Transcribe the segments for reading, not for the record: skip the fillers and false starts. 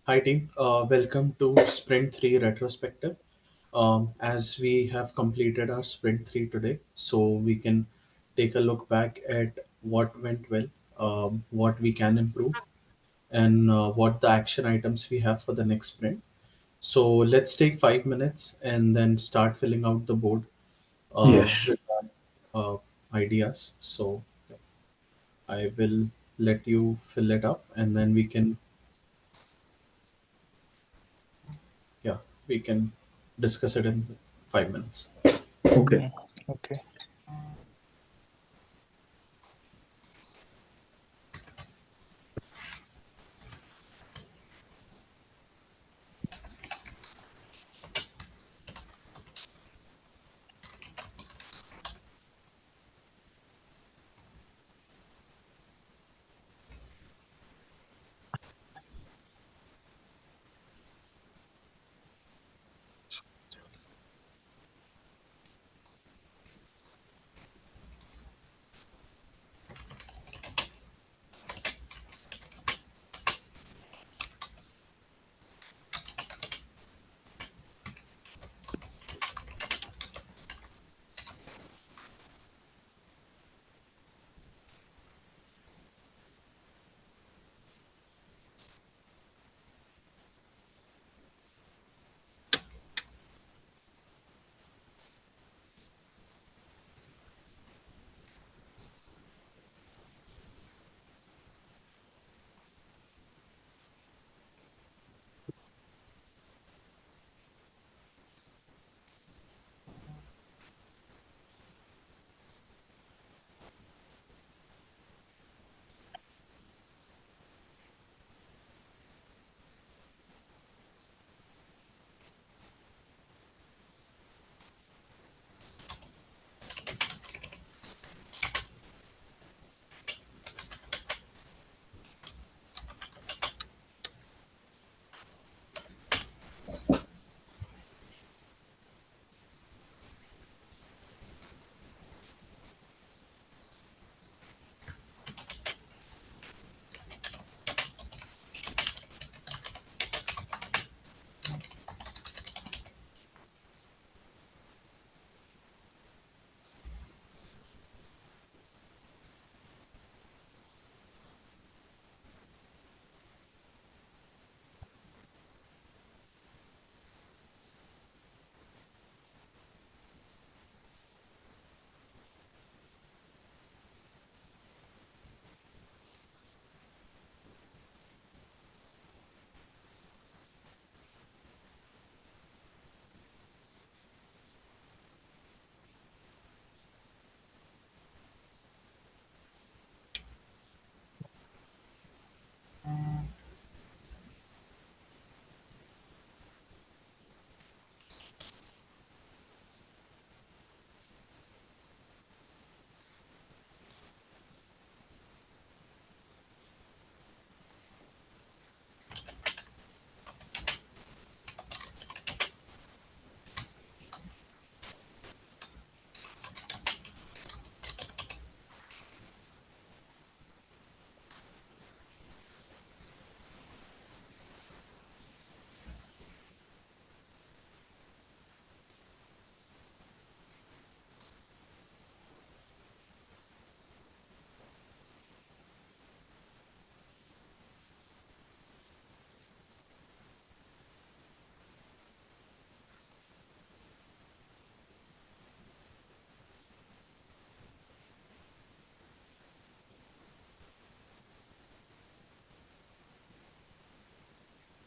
Hi team, welcome to Sprint 3 Retrospective. As we have completed our Sprint 3 today, so we can take a look back at what went well, what we can improve, and what the action items we have for the next sprint. So let's take 5 minutes and then start filling out the board Yes. with our ideas. So I will let you fill it up and then yeah, we can discuss it in 5 minutes. Okay. Mm, Okay.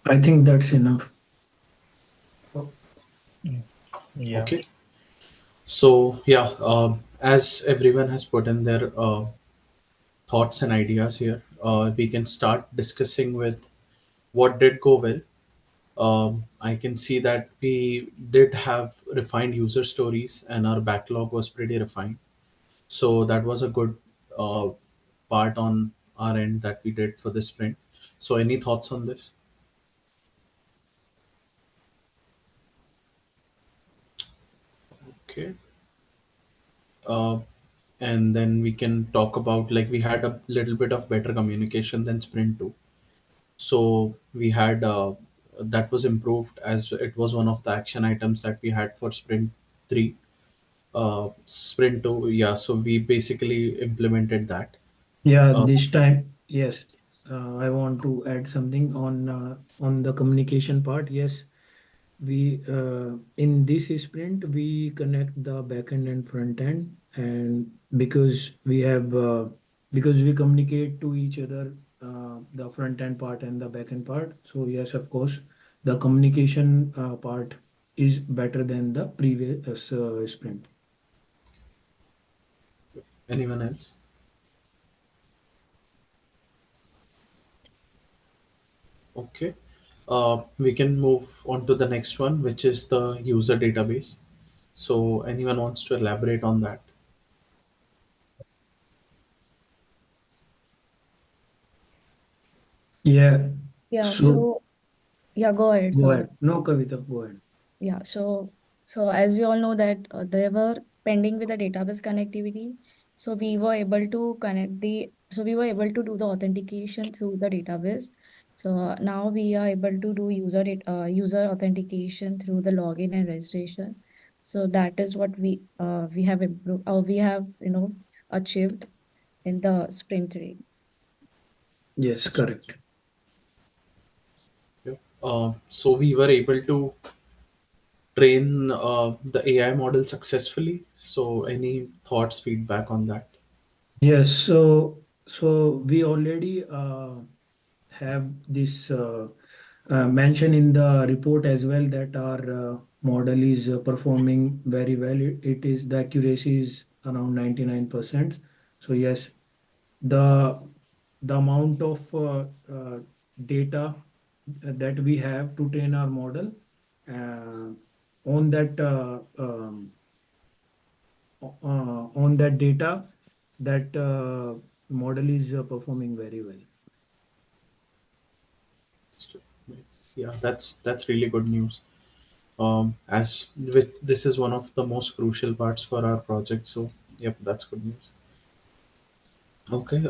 I think that's enough. Oh, Mm, Yeah. Okay. So yeah, as everyone has put in their thoughts and ideas here, we can start discussing with what did go well. I can see that we did have refined user stories and our backlog was pretty refined. So that was a good uh, part on our end that we did for this sprint. So any thoughts on this? Okay. Uh, and then we can talk about like we had a little bit of better communication than sprint 2. So we had that was improved as it was one of the action items that we had for Sprint 3. Sprint 2, yeah, so we basically implemented that. Yeah, Uh, this time, yes. I want to add something on the communication part. Yes, we in this sprint we connect the backend and front end, and because we communicate to each other, the front end part and the backend part. So yes, of course, the communication part is better than the previous sprint. Anyone else? Okay. We can move on to the next one, which is the user database. So anyone wants to elaborate on that? Yeah. Yeah, So so yeah, go ahead, go Saurabh. ahead. No, Kavita, go ahead. Yeah, so as we all know that they were pending with the database connectivity, so we were able to do the authentication through the database. So now we are able to do user authentication through the login and registration. So that is what we have improved, we have achieved in the Sprint 3. Yes, correct. Yeah. So we were able to train the AI model successfully. So any thoughts, feedback on that? Yes, so we already have this mention in the report as well that our model is performing very well. It is the accuracy is around 99%. So yes, the the amount of data that we have to train our model uh, on that on that data, that model is performing very well. Yeah, that's really good news. As with this is one of the most crucial parts for our project. So yep, that's good news. Okay.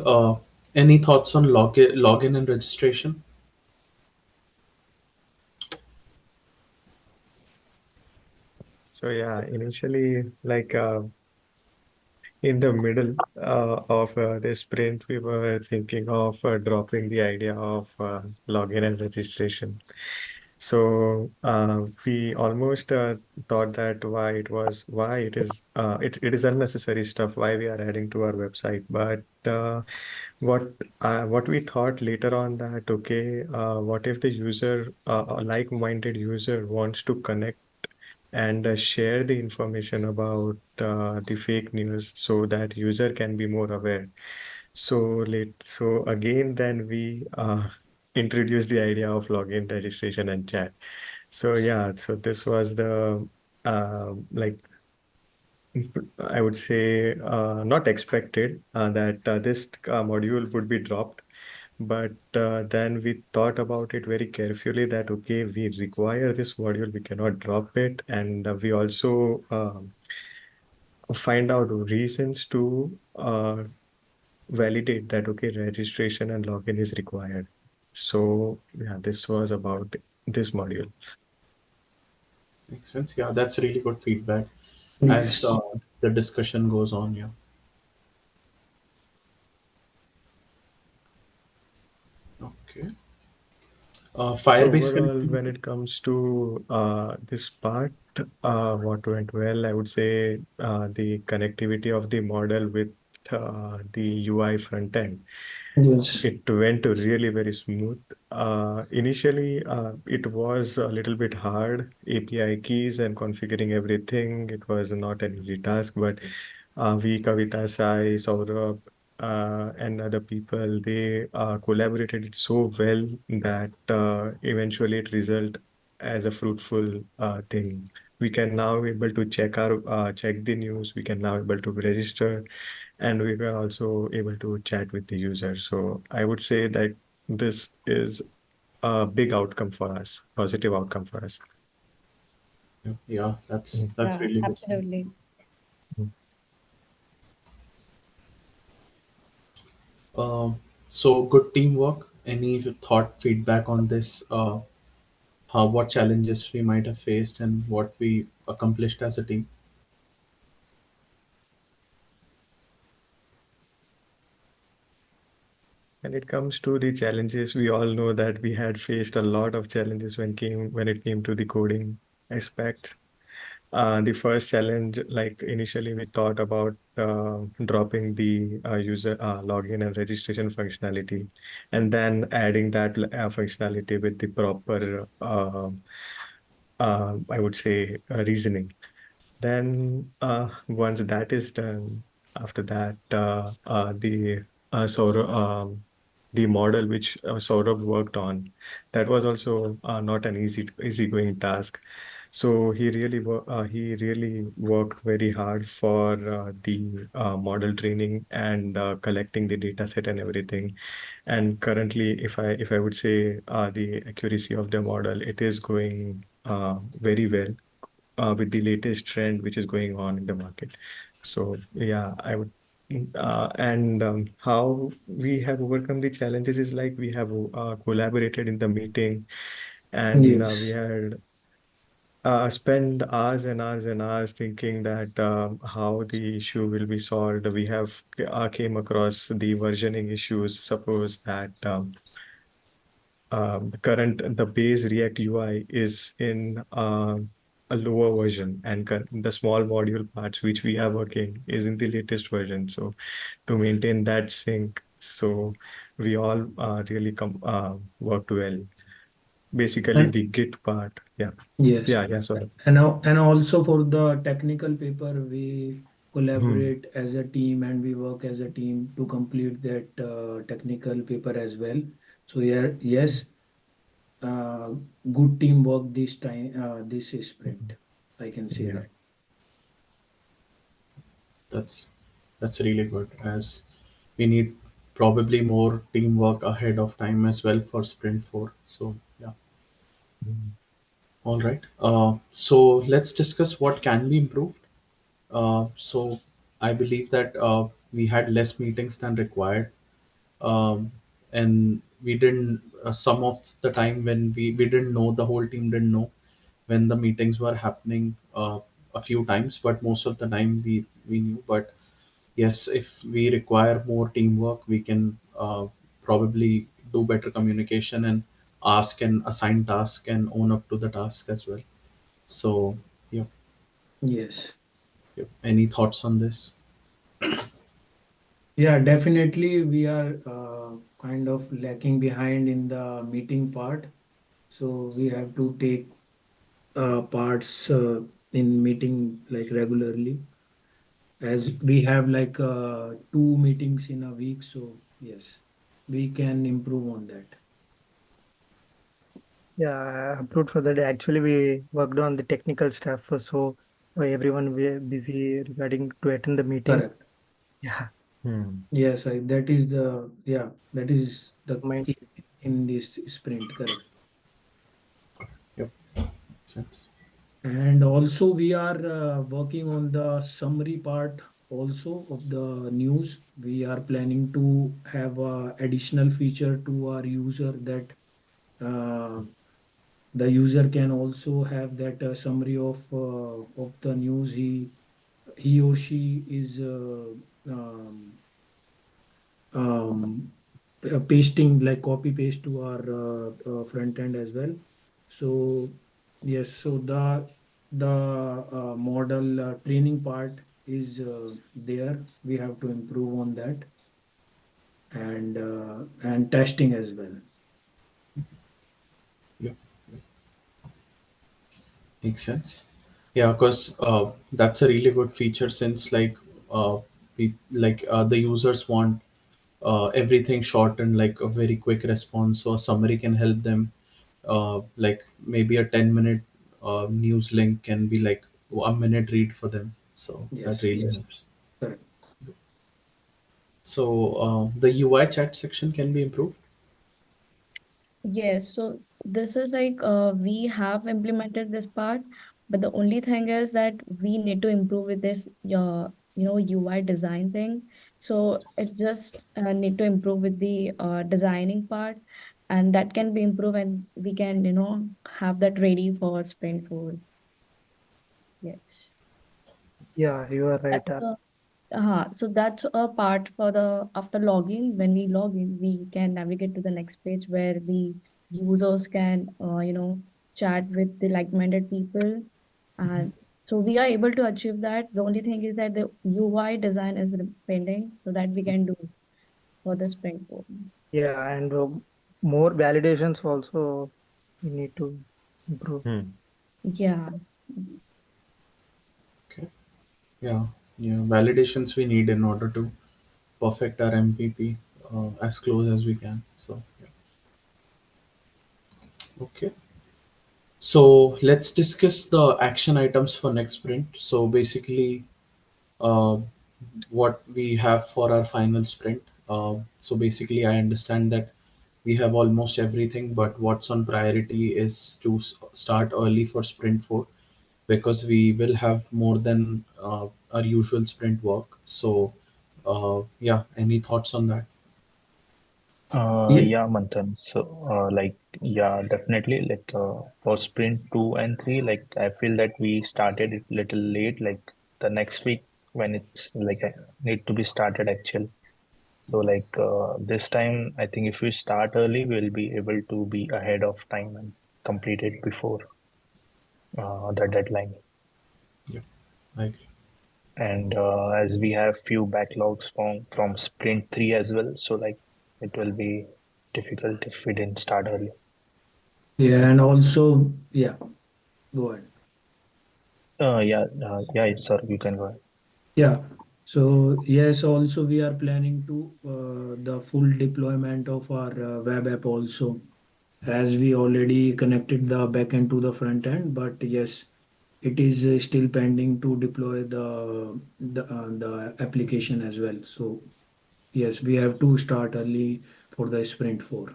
Any thoughts on login and registration? So yeah, initially, like in the middle of the sprint, we were thinking of dropping the idea of login and registration. So we almost thought that why it is unnecessary stuff, why we are adding to our website. But what we thought later on that okay, what if the user, a like-minded user, wants to connect and share the information about the fake news so that user can be more aware. So again, then we introduced the idea of login, registration, and chat. So yeah, so this was the like I would say not expected that this module would be dropped, but then we thought about it very carefully that okay, we require this module, we cannot drop it, and we also find out reasons to validate that okay, registration and login is required. So yeah, this was about this module. Makes sense. Yeah, that's really good feedback as Yes. the discussion goes on. Yeah. Okay. So Firebase overall, when connectivity. it comes to this part, what went well, I would say the connectivity of the model with the UI front end. Yes. It went really very smooth. Initially, it was a little bit hard, API keys and configuring everything. It was not an easy task, but we, Kavita, Sai, Saurabh, and other people, they collaborated it so well that eventually it result as a fruitful thing. We can now able to check the news. We can now able to register, and we were also able to chat with the user. So I would say that this is a big outcome for us, positive outcome for us. Yeah, yeah, that's Yeah, really good. absolutely. Mhm. Um, so good teamwork. any thought, feedback on this? How, what challenges we might have faced and what we accomplished as a team? When it comes to the challenges, we all know that we had faced a lot of challenges when it came to the coding aspects. The first challenge, like initially we thought about dropping the user login and registration functionality, and then adding that functionality with the proper, I would say, reasoning. Then once that is done, after that, the model which Saurabh worked on, that was also not an easygoing task. So he really worked very hard for the model training and collecting the data set and everything. And currently, if I would say the accuracy of the model, it is going very well with the latest trend which is going on in the market. So yeah, I would and how we have overcome the challenges is like we have collaborated in the meeting, and we Yes. had spent hours and hours and hours thinking that how the issue will be solved. We have came across the versioning issues. Suppose that the base React UI is in a lower version, and the small module parts which we are working is in the latest version. So to maintain that sync, so we all really worked well. Basically, And the Git part. Yeah, yes. yeah, yeah. Sorry. And also for the technical paper, we Hmm. collaborate as a team and we work as a team to complete that technical paper as well. So yeah, yes, uh, good teamwork this time, this sprint. I can say Yeah. that. That's that's really good, as we need probably more teamwork ahead of time as well for Sprint 4. So yeah, Hmm. all right. So let's discuss what can be improved. So I believe that we had less meetings than required, and we didn't. Some of the time when we didn't know, the whole team didn't know when the meetings were happening a few times, but most of the time we knew. But yes, if we require more teamwork, we can probably do better communication and ask and assign task and own up to the task as well. So yeah, Yes. yeah. Any thoughts on this? Yeah, definitely we are kind of lacking behind in the meeting part. So we have to take parts in meeting like regularly, as we have like 2 meetings in a week. So yes, we can improve on that. Yeah, I approved for that. Actually, we worked on the technical stuff, so everyone were busy regarding to attend the meeting. Correct. Yeah, Hmm. Yes, that is the, yeah, that is the my key in this sprint. Correct. Yep, makes sense. And also we are working on the summary part also of the news. We are planning to have a additional feature to our user that uh, the user can also have that summary of the news he or she is pasting, like copy paste to our front end as well. So yes, so the model training part is there. We have to improve on that, and testing as well. Yep, makes sense. Yeah, because that's a really good feature, since the users want everything short and like a very quick response. So a summary can help them. Like maybe a 10-minute news link can be like a minute read for them. So that Yes, really helps. correct. So the UI chat section can be improved. Yes, so this is like we have implemented this part, but the only thing is that we need to improve with this UI design thing. So it just need to improve with the designing part, and that can be improved, and we can, have that ready for Sprint 4. Yes. Yeah, you are right. That's so that's a part for the after login. When we log in, we can navigate to the next page where the users can, chat with the like-minded people, and so we are able to achieve that. The only thing is that the UI design is pending, so that we can do for the Sprint 4. Yeah, and more validations also we need to improve. Hmm. Yeah. Okay. Yeah. Yeah. Validations we need in order to perfect our MPP as close as we can. So yeah. Okay. So let's discuss the action items for next sprint. So basically, uh, what we have for our final sprint. So basically, I understand that we have almost everything, but what's on priority is to start early for Sprint 4 because we will have more than our usual sprint work. So, yeah, any thoughts on that? Yeah, Yeah, Manthan. So, yeah, definitely. For sprint 2 and 3, I feel that we started it little late. The next week when it's need to be started actually. So, this time, I think if we start early, we'll be able to be ahead of time and complete it before the deadline. Yeah, I agree. And as we have few backlogs from sprint 3 as well, so it will be difficult if we didn't start early. yeah, and also, yeah, go ahead. Yeah, sorry, you can go ahead. Yeah. So yes, also we are planning to the full deployment of our web app also, as we already connected the backend to the front end. But yes, it is still pending to deploy the application as well. So yes, we have to start early for the Sprint 4.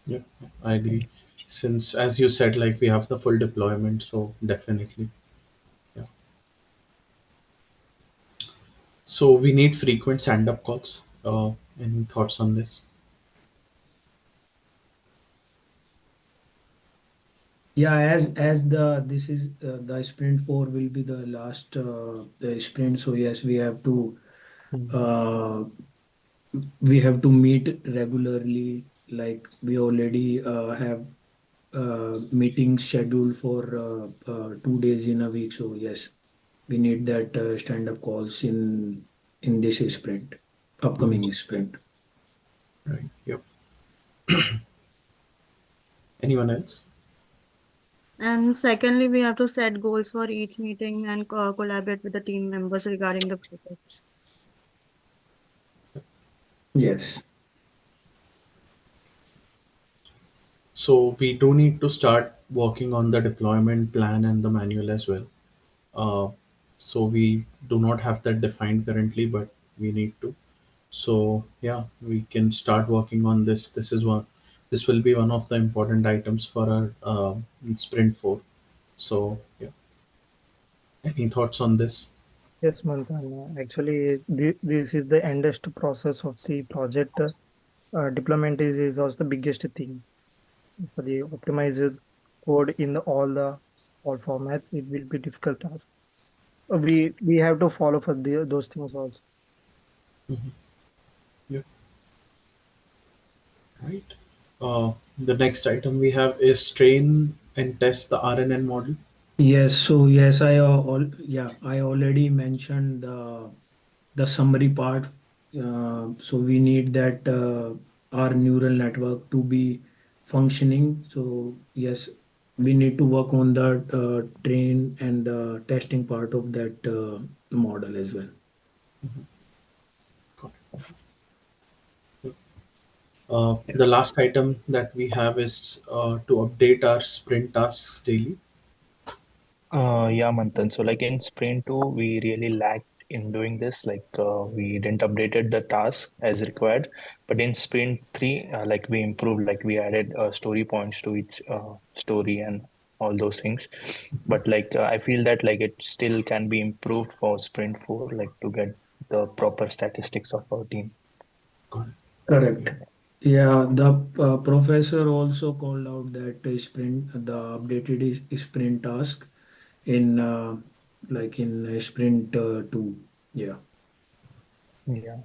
Yeah, I agree. Since, as you said, like we have the full deployment, so definitely. Yeah. So we need frequent stand-up calls. Any thoughts on this? Yeah, as the this is the Sprint 4 will be the last the sprint. So yes, Hmm. uh, we have to meet regularly. Like we already have meetings scheduled for 2 days in a week. So yes, we need that stand-up calls in this sprint, Mhm. upcoming sprint. Right. Yep. Anyone else? And secondly, we have to set goals for each meeting and collaborate with the team members regarding the project. Yes. So we do need to start working on the deployment plan and the manual as well. Uh, so we do not have that defined currently, but we need to. So yeah, we can start working on this. This is one. This will be one of the important items for our Sprint 4. So yeah, any thoughts on this? Yes, Manthan. Actually, this is the endest process of the project. Deployment is also the biggest thing for the optimized code in all formats. It will be difficult task. We have to follow for those things also. Mhm. Yeah, right. The next item we have is train and test the RNN model. Yes. So yes, I already mentioned the summary part. So we need that our neural network to be functioning. So yes, we need to work on the train and the testing part of that model as well. Mhm. Got it. The last item that we have is to update our sprint tasks daily. Yeah, Manthan. So, in Sprint 2, we really lacked in doing this. We didn't updated the task as required. But in Sprint 3, we improved. We added story points to each story and all those things. But I feel that it still can be improved for Sprint 4, to get the proper statistics of our team. Got it. Correct. Yeah, the professor also called out that the updated sprint task in like in sprint 2. Yeah. Yeah.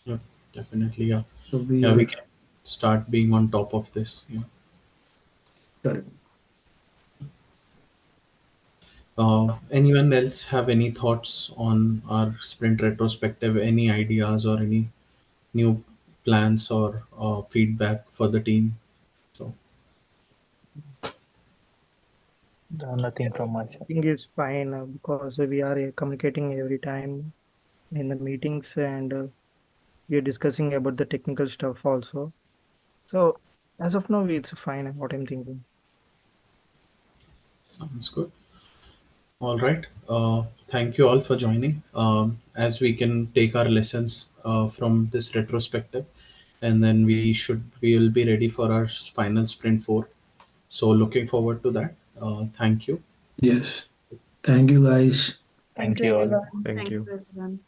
Yeah, definitely. Yeah, So we yeah, we are can start being on top of this. Yeah. correct. Anyone else have any thoughts on our sprint retrospective? Any ideas or any new plans or feedback for the team? So, Nothing from my side. Everything is fine because we are communicating every time in the meetings, and we are discussing about the technical stuff also. So as of now, it's fine. What I'm thinking. sounds good. All right. Thank you all for joining. As we can take our lessons from this retrospective, and then we will be ready for our final sprint 4. So looking forward to that. Thank you. Yes. Thank you, guys. Thank Thank you, you all. everyone. Thank Thank you. you, everyone.